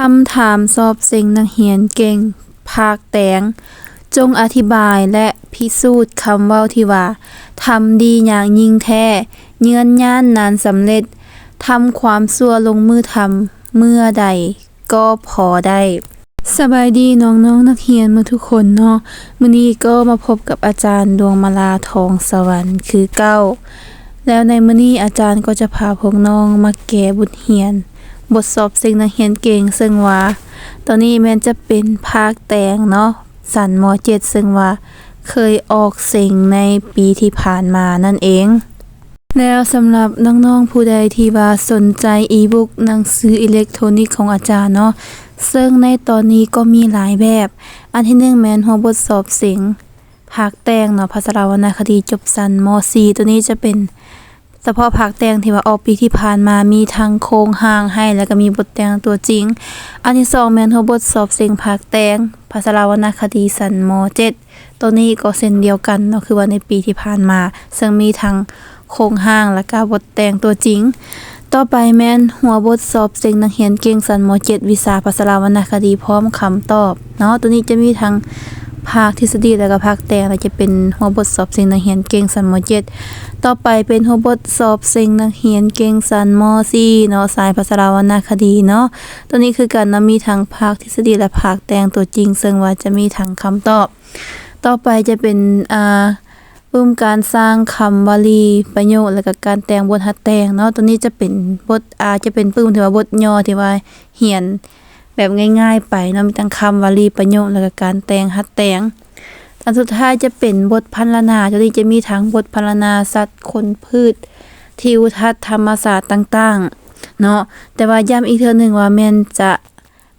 คำถามสอบเซ็งนักเรียนเก่งภาคแตงจงอธิบายและพิสูจน์คำเว้าที่ว่าทำดีอย่างยิ่งแท้เยือนย่านนานสำเร็จทำความชั่วลงมือทำเมื่อใดก็พอได้สบายดีน้องๆนักเรียนทุกคนเนาะมื้อนี้ก็มาพบกับอาจารย์ดวงมาลาทองสวรรค์คือเก้าแล้วในมื้อนี้อาจารย์ก็จะพาพวกน้องมาแก้บทเรียนบทสอบเซ็งนักเรียนเก่งซึ่งว่าตอนนี้แม้นจะเป็นภาคแตงเนาะสันม.7 ซึ่งว่าเคยออกเซ็งในปีที่ผ่านมานั่นเองแล้วสำหรับน้องๆผู้ใดที่ว่าสนใจอีบุ๊กหนังสืออิเล็กทรอนิกส์ของอาจารย์เนาะซึ่งในตอนนี้ก็มีหลายแบบอันที่1แม่นหัวบทสอบเซ็งภาคแตงเนาะภาษาวรรณคดีจบสันม.4 ตัวนี้จะเป็นเฉพาะภาคแตงที่ว่าออกปีที่ผ่านมามีทั้งโครงห่างให้แล้วก็มีบทแตงตัวจริงอันที่2แม่นหัวบทสอบเซ็งภาคแตงภาษาวรรณคดีสันม.7 ตัวนี้ก็เช่นเดียวกันเนาะคือว่าในปีที่ผ่านมาซึ่งมีทั้งโครงห่างและก็บทแต่งตัวจริงต่อไปแม่นหัวบทสอบเซ็งนักเรียนเก่งสันม.7 วิชาภาษาวรรณคดีพร้อมคำตอบเนาะตัวนี้จะมีทั้งภาคทฤษฎีและก็ภาคแต่งและจะเป็นหัวบทสอบเซ็งนักเรียนเก่งสันม.7 ต่อไปเป็นหัวบทสอบเซ็งนักเรียนเก่งสันม.4 เนาะสายภาษาวรรณคดีเนาะตัวนี้คือการมีทั้งภาคทฤษฎีและภาคแต่งตัวจริงซึ่งว่าจะมีทั้งคำตอบต่อไปจะเป็นปึ้มการสร้างคำวลีประโยคแล้วก็การแต่งบทหัดแต่งเนาะตัวนี้จะเป็นบทจะเป็นปึ้มที่ว่าบทย่อที่ว่าเขียนแบบง่ายๆไปเนาะมีทั้งคำวลีประโยคแล้วก็การแต่งหัดแต่งอันสุดท้ายจะเป็นบทพรรณนาตัวนี้จะมีทั้งบทพรรณนาสัตว์คนพืชทิวทัศน์ธรรมศาสตร์ต่างๆเนาะแต่ว่าย้ำอีกเทื่อนึงว่าแม่นจะ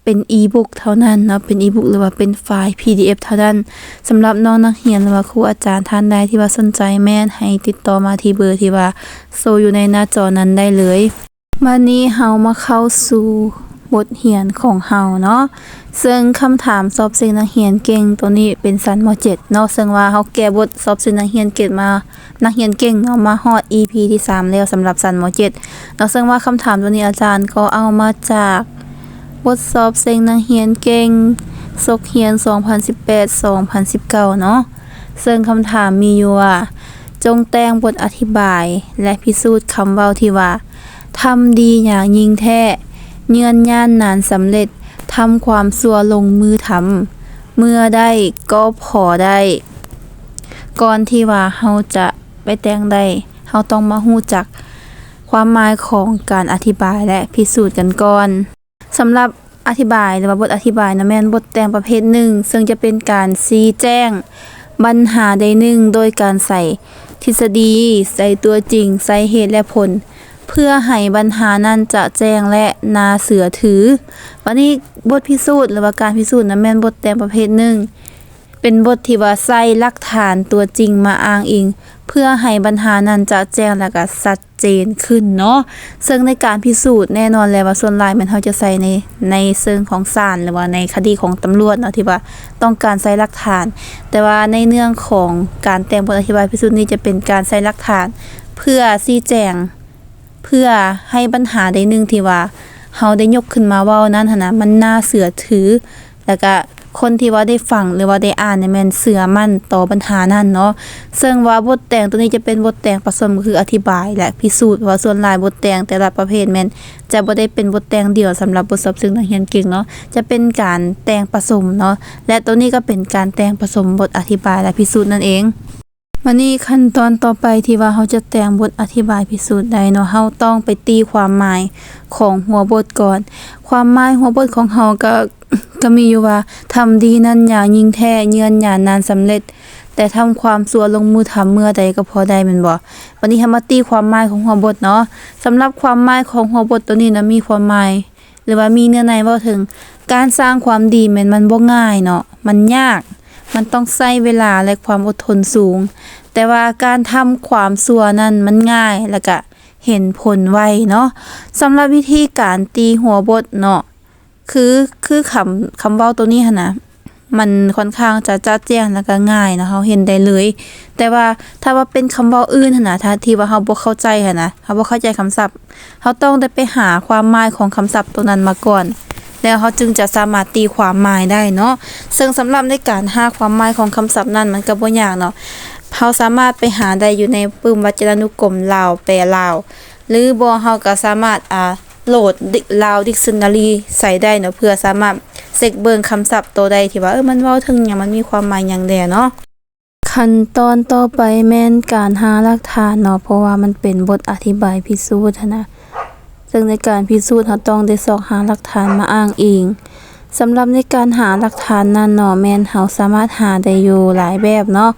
เป็นอีบุ๊กเท่านั้นเนาะเป็นอีบุ๊กหรือว่าเป็นไฟล์ PDF เท่านั้นสำหรับน้องนักเรียนหรือว่าครูอาจารย์ท่านใดที่ว่าสนใจแม่นให้ติดต่อมาที่เบอร์ที่ว่าโชว์อยู่ในหน้าจอนั้นได้เลยวันนี้เฮามาเข้าสู่บทเรียนของเฮาเนาะซึ่งคำถามสอบเซ็งนักเรียนเก่งตัวนี้เป็นชั้นม.7 เนาะซึ่งว่าเฮาแก้บทสอบเซ็งนักเรียนเก่งมานักเรียนเก่งเนาะมาฮอด EP ที่3แล้วสำหรับชั้นม.7 เนาะซึ่งว่าคำถามตัวนี้อาจารย์ก็เอามาจากบทสอบเซ็งนักเรียนเก่งซกเรียน 2018-2019 เนาะซึ่งคำถามมีอยู่ว่าจงแต่งบทอธิบายและพิสูจน์คำเว้าที่ว่าทำดีอย่างยิ่งแท้เยือนย่านนานสำเร็จทำความชั่วลงมือทำเมื่อได้ก็พอได้ก่อนที่ว่าเฮาจะไปแต่งได้เฮาต้องมารู้จักความหมายของการอธิบายและพิสูจน์กันก่อนสำหรับอธิบายหรือว่าบทอธิบายนะแม่นบทแต่งประเภทหนึ่งซึ่งจะเป็นการชี้แจ้งปัญหาใดหนึ่งโดยการใส่ทฤษฎีใส่ตัวจริงใส่เหตุและผลเพื่อให้ปัญหานั้นจะแจ้งและน่าเชื่อถือวันนี้บทพิสูจน์หรือว่าการพิสูจน์นะแม่นบทแต่งประเภทหนึ่งเป็นบทที่ว่าใส่หลักฐานตัวจริงมาอ้างอิงเพื่อให้ปัญหานั้นจะแจ้งและก็ชัดเจนขึ้นเนาะซึ่งในการพิสูจน์แน่นอนแล้วว่าส่วนหลายมันเฮาจะใส่ในเชิงของศาลหรือว่าในคดีของตำรวจเนาะที่ว่าต้องการใช้หลักฐานแต่ว่าในเรื่องของการแต่งบทอธิบายพิสูจน์นี้จะเป็นการใช้หลักฐานเพื่อชี้แจงเพื่อให้ปัญหาใดหนึ่งที่ว่าเฮาได้ยกขึ้นมาเว้านั้นหั่นน่ะมันน่าเชื่อถือแล้วก็คนที่ว่าได้ฟังหรือว่าได้อ่านเนี่ยแม่นเชื่อมั่นต่อปัญหานั้นเนาะซึ่งว่าบทแต่งตัวนี้จะเป็นบทแต่งผสมคืออธิบายและพิสูจน์ว่าส่วนหลายบทแต่งแต่ละประเภทแม่นจะบ่ได้เป็นบทแต่งเดียวสำหรับบทสอบซึ่งนักเรียนเก่งเนาะจะเป็นการแต่งผสมเนาะและตัวนี้ก็เป็นการแต่งผสมบทอธิบายและพิสูจน์นั่นเองวันนี้ขั้นตอนต่อไปที่ว่าเฮาจะแต่งบทอธิบายพิสูจน์ได้เนาะเฮาต้องไปตีความหมายของหัวบทก่อนความหมายหัวบทของเฮาก็มีอยู่ว่าทำดีนั้นอย่างยิ่งแท้เยือนย่านนานสำเร็จแต่ทำความชั่วลงมือทำเมื่อใดก็พอได้แม่นบ่วันนี้เฮามาตีความหมายของหัวบทเนาะสำหรับความหมายของหัวบทตัวนี้นะมีความหมายหรือว่ามีเนื้อในเว้าถึงการสร้างความดีแม่นมันบ่ง่ายเนาะมันยากมันต้องใช้เวลาและความอดทนสูงแต่ว่าการทำความชั่วนั้นมันง่ายแล้วก็เห็นผลไวเนาะสำหรับวิธีการตีหัวบทเนาะคือคำเว้าตัวนี้หั่นน่ะมันค่อนข้างจะชัดแจ้งแล้วก็ง่ายนะเฮาเห็นได้เลยแต่ว่าถ้าว่าเป็นคำเว้าอื่นหั่นน่ะถ้าที่ว่าเฮาบ่เข้าใจหั่นนะเฮาบ่เข้าใจคำศัพท์เฮาต้องได้ไปหาความหมายของคำศัพท์ตัวนั้นมาก่อน แล้วเขาจึงจะสามารถตีความหมายได้เนาะซึ่งสำหรับในการหาความหมายของคำศัพท์นั้นมันก็บ่ยากเนาะเราสามารถไปหาได้อยู่ในปึ้มวจรานุกรมลาวแปลลาวหรือบ่เราก็สามารถโหลดลาว Dictionary ใส่ได้เนาะเพื่อสามารถเช็คเบิ่งคำศัพท์ตัวใดที่ว่ามันเว้าถึงหยังมันมีความหมายหยังแด่เนาะขั้นตอนต่อไปแม่นการหาหลักฐานเนาะเพราะว่ามันเป็นบทอธิบายพิสูจน์นะซึ่งในการพิสูจน์เราต้องได้ซอกหาหลักฐานมาอ้างเองสำหรับในการหาหลักฐานนั้นเนาะแม่นเราสามารถหาได้อยู่หลายแบบเนาะ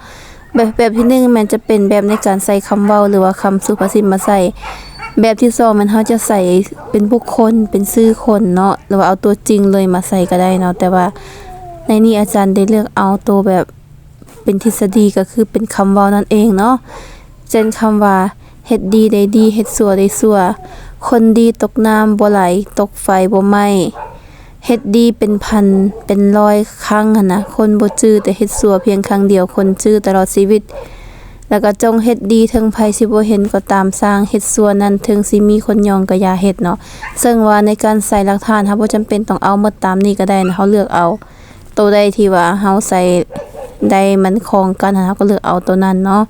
แบบที่1แม่นจะเป็นแบบในการใส่คำเว้าหรือว่าคำสุภาษิตมาใส่แบบที่2มันเฮาจะใส่เป็นบุคคลเป็นชื่อคนเนาะหรือว่าเอาตัวจริงเลยมาใส่ก็ได้เนาะแต่ว่าในนี้อาจารย์ได้เลือกเอาตัวแบบเป็นทฤษฎีก็คือเป็นคำเว้านั่นเองเนาะเช่นคำว่าเฮ็ดดีได้ดีเฮ็ดชั่วได้ชั่วคนดีตกน้ำบ่ไหลตกไฟบ่ไหม้เฮ็ดดีเป็นพันเป็นร้อยครั้งหั่นนะคนบ่จื้อแต่เฮ็ดชั่วเพียงครั้งเดียวคนจื้อตลอดชีวิตแล้วก็จงเฮ็ดดีถึงไผสิบ่เห็นก็ตามสร้างเฮ็ดชั่วนั้นถึงสิมีคนยองก็อย่าเฮ็ดเนาะซึ่งว่าในการใส่หลักฐานเฮาบ่จำเป็นต้องเอาหมดตามนี้ก็ได้นะเฮาเลือกเอาตัวใดที่ว่าเฮาใส่ได้มันคล้องกันเฮาก็เลือกเอาตัวนั้นเนาะ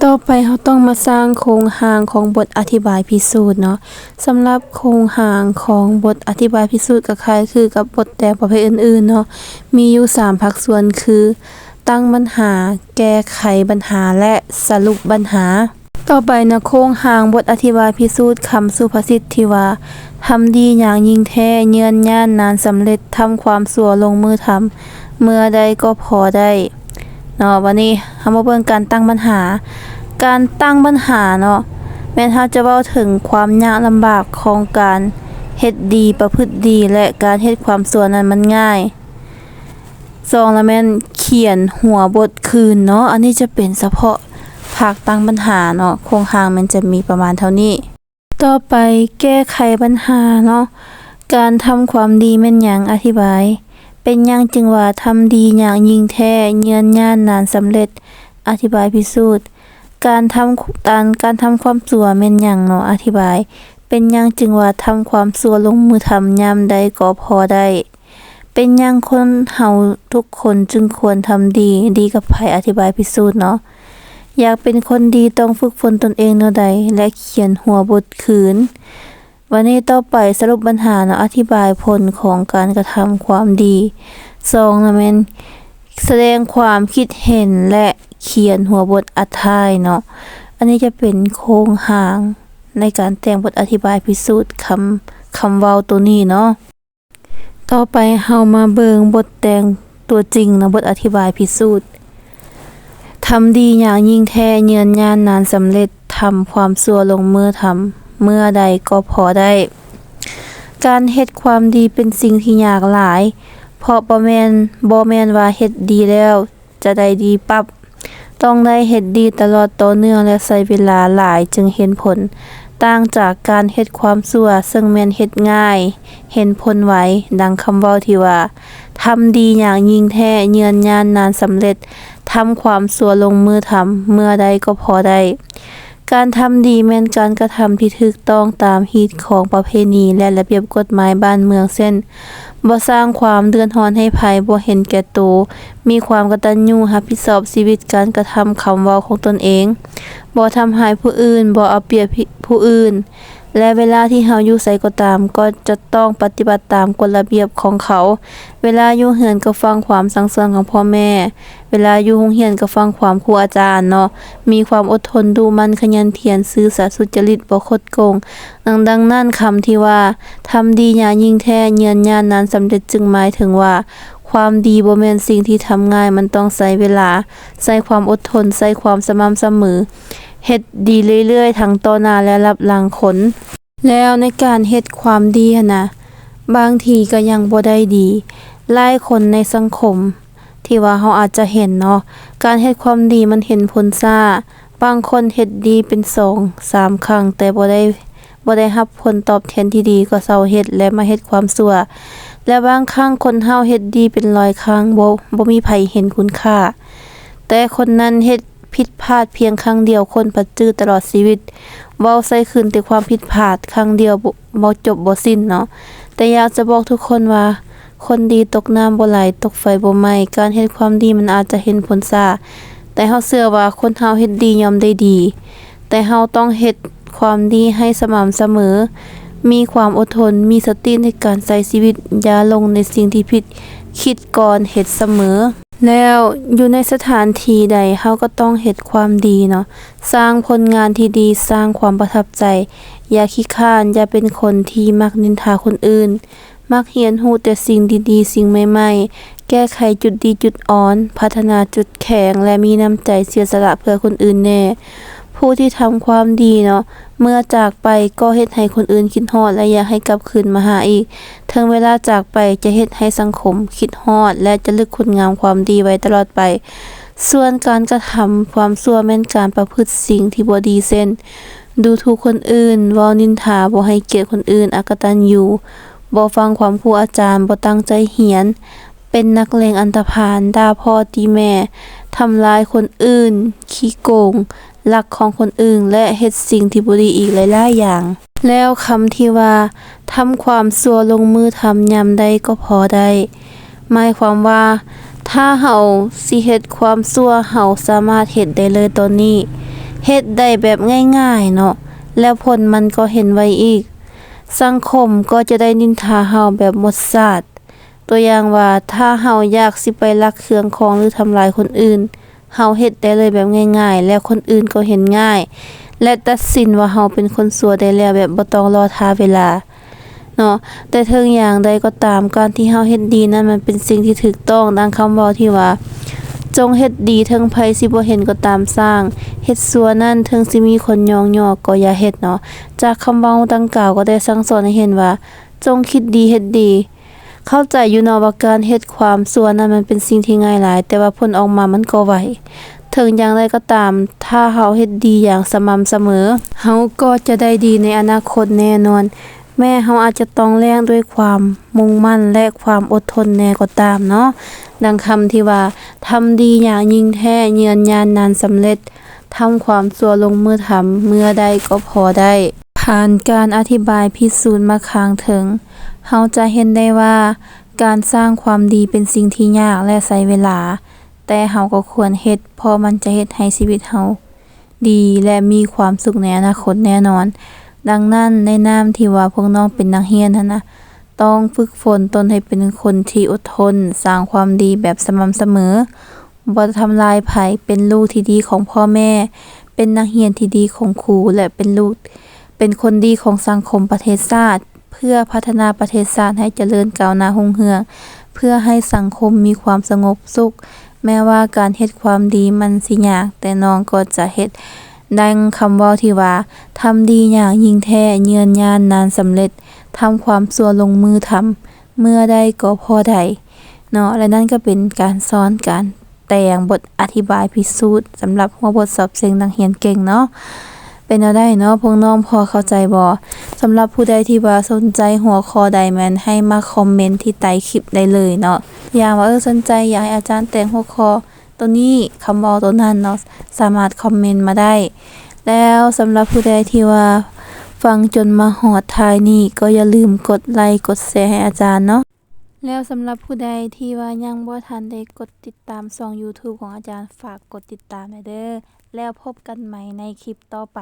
ต่อไปเฮาต้องมาสร้างโครงหางของบทอธิบายพิสูจน์เนาะสำหรับโครงหางของบทอธิบายพิสูจน์ก็คล้ายคือกับบทแต่ประเภทอื่นๆเนาะมีอยู่3ภาคส่วนคือตั้งปัญหาแก้ไขปัญหาและสรุปปัญหาต่อไปนะโครงหางบทอธิบายพิสูจน์คำสุภาษิตที่ว่าทำดีอย่างยิ่งแท้เยือนย่านนานสำเร็จทำความชั่วลงมือทำเมื่อใดก็พอได้เนาะวันนี้เฮามาเบิ่งการตั้งปัญหาการตั้งปัญหาเนาะแม่นเฮาจะเว้าถึงความยากลำบากของการเฮ็ดดีประพฤติดีและการเฮ็ดความชั่วนั้นมันง่าย2แล้วแม่นเขียนหัวบทคืนเนาะอันนี้จะเป็นเฉพาะภาคตั้งปัญหาเนาะโครงหางมันจะมีประมาณเท่านี้ต่อไปแก้ไขปัญหาเนาะการทำความดีแม่นหยังอธิบายเป็นหยังจึงว่าทำดีอย่างยิ่งแท้เยือนย่านนานสำเร็จอธิบายพิสูจน์การทำความชั่วแม่นหยังเนาะอธิบายเป็นหยังจึงว่าทำความชั่วลงมือทำยามใดก็พอได้เป็นหยังคนเฮาทุกคนจึงควรทำดีกับไผอธิบายพิสูจน์เนาะอยากเป็นคนดีต้องฝึกฝนตนเองเนาะใดและเขียนหัวบทคืนวันนี้ต่อไปสรุปปัญหาเนาะอธิบายผลของการกระทำความดี2นะแม่นแสดงความคิดเห็นและเขียนหัวบทอธิบายเนาะอันนี้จะเป็นโครงหางในการแต่งบทอธิบายพิสูจน์คำเว้าตัวนี้เนาะต่อไปเฮามาเบิ่งบทแต่งตัวจริงนะบทอธิบายพิสูจน์ทำดีอย่างยิ่งแท้เยือนย่านนานสำเร็จทำความชั่วลงมือทำเมื่อใดก็พอได้การเฮ็ดความดีเป็นสิ่งที่ยากหลายเพราะบ่แม่นว่าเฮ็ดดีแล้วจะได้ดีปั๊บต้องได้เฮ็ดดีตลอดต่อเนื่องและใช้เวลาหลายจึงเห็นผลต่างจากการเฮ็ดความชั่วซึ่งแม่นเฮ็ดง่ายเห็นผลไวดังคำเว้าที่ว่าทำดีอย่างยิ่งแท้เยือนย่านนานสำเร็จทำความชั่วลงมือทำเมื่อใดก็พอได้การทำดีแม่นการกระทำที่ถูกต้องตามฮีตของประเพณีและระเบียบกฎหมายบ้านเมืองเช่นบ่สร้างความเดือดร้อนให้ไผบ่เห็นแก่ตัวมีความกตัญญูรับผิดชอบชีวิตการกระทำคำเว้าของตนเองบ่ทำร้ายผู้อื่นบ่เอาเปรียบผู้อื่นและเวลาที่เฮาอยู่ไสก็ตามก็จะต้องปฏิบัติตามกฎระเบียบของเขาเวลาอยู่เรือนก็ฟังความสั่งสอนของพ่อแม่เวลาอยู่โรงเรียนก็ฟังความครูอาจารย์เนาะมีความอดทนดูมั่นขยันเพียรซื่อสัตย์สุจริตบ่คดโกงดังนั้นคำที่ว่าทำดีอย่างยิ่งแท้เยือนย่านนานสำเร็จจึงหมายถึงว่าความดีบ่แม่นสิ่งที่ทำง่ายมันต้องใช้เวลาใช้ความอดทนใช้ความสม่ำเสมอเฮ็ดดีเรื่อยๆทั้งต่อหน้าและรับหลังผลแล้วในการเฮ็ดความดีนะบางทีก็ยังบ่ได้ดีหลายคนในสังคมที่ว่าเฮาอาจจะเห็นเนาะการเฮ็ดความดีมันเห็นผลช้าบางคนเฮ็ดดีเป็น2-3 ครั้งแต่บ่ได้รับผลตอบแทนที่ดีก็เซาเฮ็ดและมาเฮ็ดความชั่วและบางครั้งคนเฮาเฮ็ดดีเป็น100 ครั้งบ่มีไผเห็นคุณค่าแต่คนนั้นเฮ็ดผิดพลาดเพียงครั้งเดียวคนปัดจื้อตลอดชีวิตเว้าใส่คืนแต่ความผิดพลาดครั้งเดียวบ่จบบ่สิ้นเนาะ แต่อยากจะบอกทุกคนว่า คนดีตกน้ำบ่ไหลตกไฟบ่ไหม้การเฮ็ดความดีมันอาจจะเห็นผลช้าแต่เฮาเชื่อว่าคนเฮาเฮ็ดดีย่อมได้ดี แต่เฮาต้องเฮ็ดความดีให้สม่ำเสมอ มีความอดทน มีสติในการใช้ชีวิต อย่าลงในสิ่งที่ผิด คิดก่อนเฮ็ดเสมอ แล้วอยู่ในสถานที่ใดเฮาก็ต้องเฮ็ดความดีเนาะ สร้างผลงานที่ดี สร้างความประทับใจ อย่าขี้คร้าน อย่าเป็นคนที่มักนินทาคนอื่น มักเรียนรู้แต่สิ่งดีๆ สิ่งใหม่ๆ แก้ไขจุดดีจุดอ่อน พัฒนาจุดแข็ง และมีน้ำใจเสียสละเพื่อคนอื่นแน่ ผู้ที่ทำความดีเนาะ เมื่อจากไปก็เฮ็ดให้คนอื่นคิดฮอดและอยากให้กลับคืนมาหาอีก ถึงเวลาจากไปจะเฮ็ดให้สังคมคิดฮอดและจะลึกคุณงามความดีไว้ตลอดไป ส่วนการกระทำความชั่วแม่นการประพฤติสิ่งที่บ่ดีเช่น ดูถูกคนอื่น เว้านินทา บ่ให้เกียรติคนอื่น อกตัญญูบ่ฟังความครูอาจารย์ บ่ตั้งใจเรียน เป็นนักเลงอันธพาล ด่าพ่อตีแม่ ทำร้ายคนอื่น ขี้โกง ลักของคนอื่น และเฮ็ดสิ่งที่บ่ดีอีกหลายๆอย่าง แล้วคำที่ว่าทำความชั่วลงมือทำยามใดก็พอได้ หมายความว่า ถ้าเฮาสิเฮ็ดความชั่วเฮาสามารถเฮ็ดได้เลยตอนนี้ เฮ็ดได้แบบง่ายๆเนาะ แล้วผลมันก็เห็นไว้อีก สังคมก็จะได้นินทาเฮาแบบหมดสาด ตัวอย่างว่าถ้าเฮาอยากสิไปลักเครื่องของหรือทำลายคนอื่น เฮาเฮ็ดได้เลยแบบง่ายๆ แล้วคนอื่นก็เห็นง่าย และตัดสินว่าเฮาเป็นคนชั่วได้แล้วแบบบ่ต้องรอท่าเวลา เนาะ แต่ถึงอย่างใดก็ตามการที่เฮาเฮ็ดดีนั้นมันเป็นสิ่งที่ถูกต้องดังคำเว้าที่ว่า จงเฮ็ดดีถึงไผสิบ่เห็นก็ตามสร้าง เฮ็ดชั่วนั้นถึงสิมีคนยองย่อก็อย่าเฮ็ดเนาะ จากคำเว้าดังกล่าวก็ได้สั่งสอนให้เห็นว่า จงคิดดีเฮ็ดดี เข้าใจอยู่เนาะว่าการเฮ็ดความชั่วนั้นมันเป็นสิ่งที่ง่ายหลาย แต่ว่าผลออกมามันก็ไว ถึงอย่างไรก็ตาม ถ้าเฮาเฮ็ดดีอย่างสม่ำเสมอ เฮาก็จะได้ดีในอนาคตแน่นอน แม้เฮาอาจจะต้องแลกด้วยความมุ่งมั่นและความอดทนแน่ก็ตามเนาะ ดังคำที่ว่า ทำดีอย่างยิ่งแท้เยือนยานนานสำเร็จ ทำความชั่วลงมือทำเมื่อใดก็พอได้ ผ่านการอธิบายพิสูจน์มาข้างถึง เฮาจะเห็นได้ว่า การสร้างความดีเป็นสิ่งที่ยากและใช้เวลา แต่เฮาก็ควรเฮ็ด เพราะมันจะเฮ็ดให้ชีวิตเฮาดีและมีความสุขในอนาคตแน่นอน ดังนั้นในนามที่ว่าพวกน้องเป็นนักเรียนหั้นนะ ต้องฝึกฝนตนให้เป็นคนที่อดทน สร้างความดีแบบสม่ำเสมอ บ่ทำลายไผ เป็นลูกที่ดีของพ่อแม่ เป็นนักเรียนที่ดีของครู และเป็นคนดีของสังคมประเทศชาติ เพื่อพัฒนาประเทศชาติให้เจริญก้าวหน้ารุ่งเรือง เพื่อให้สังคมมีความสงบสุข แม้ว่าการเฮ็ดความดีมันสิยาก แต่น้องก็จะเฮ็ด ดังคำเว้าที่ว่า ทำดีอย่างยิ่งแท้เยือนยานนานสำเร็จ ทำความชั่วลงมือทำเมื่อใดก็พอได้เนาะ และนั่นก็เป็นการสอนการแต่งบทอธิบายพิสูจน์สำหรับหัวบทสอบเสียงนักเรียนเก่งเนาะ เป็นแนวใดเนาะพวกน้องพอเข้าใจบ่ สำหรับผู้ใดที่ว่าสนใจหัวข้อใดแม่นให้มาคอมเมนต์ที่ใต้คลิปได้เลยเนาะ อย่างว่าสนใจอยากให้อาจารย์แต่งหัวข้อตัวนี้คำเว้าตัวนั้นเนาะ สามารถคอมเมนต์มาได้ แล้วสำหรับผู้ใดที่ว่าฟังจนมาฮอดท้ายนี้ก็อย่าลืมกดไลค์กดแชร์ให้อาจารย์เนาะ แล้วสำหรับผู้ใดที่ว่ายังบ่ทันได้กดติดตามช่อง YouTube ของอาจารย์ฝากกดติดตามให้เด้อ แล้วพบกันใหม่ในคลิปต่อไป